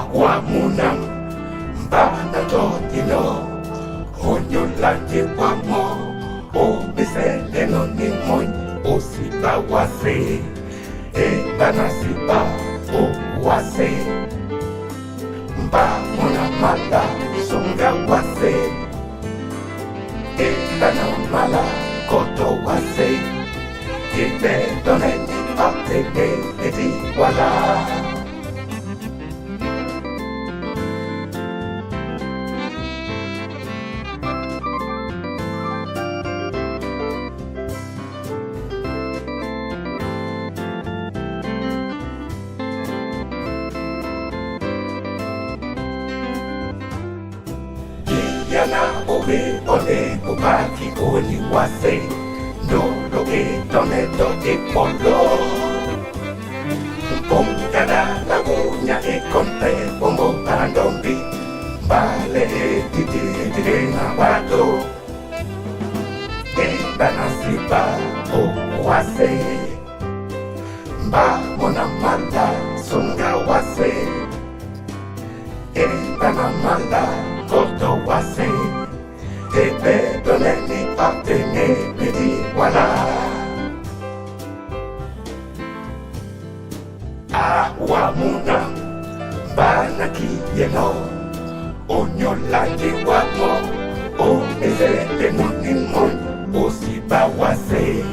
Aguamunam Bana Totino Onyolanje Wamo Obisele no Nimon Osiba Wase Bana Siba Wase Bana Mala Songa Wase Bana Mala Koto Wase Ibe Doneni Apteke Edi Wala Yana obe ole ubaki oli wase no loke tone toke polo Pongkana lagunya e konte pombo parandombi Bale titi titi nabato Bana siba o wase Ba mona manda sunga wase Bana manda Koto wase Tepe doneni aptene medi wala Awamuna Banaki yeno Onyolanje wamo O ezele munimon Osiba wase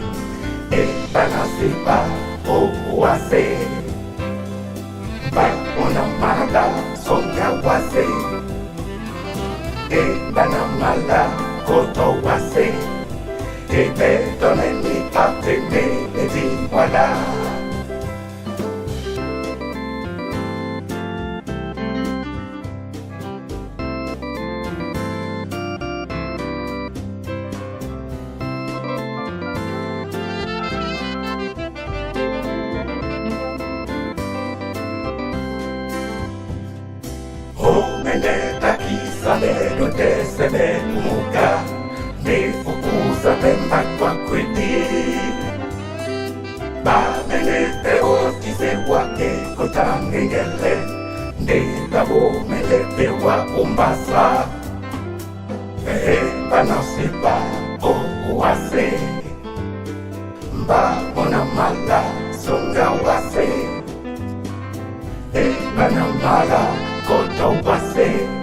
Banasiba O wase Ba onamada songa wase Bana mala koto wase Ebe doneni aptene medi wala Sabe no te se ve muka Me fukuza pemba kwa kwiti Ba mele te oti se wake kota ngengele De tabo mele te wa umbasa Bana siba o wase Ba mona mala songa wase Bana mala koto wase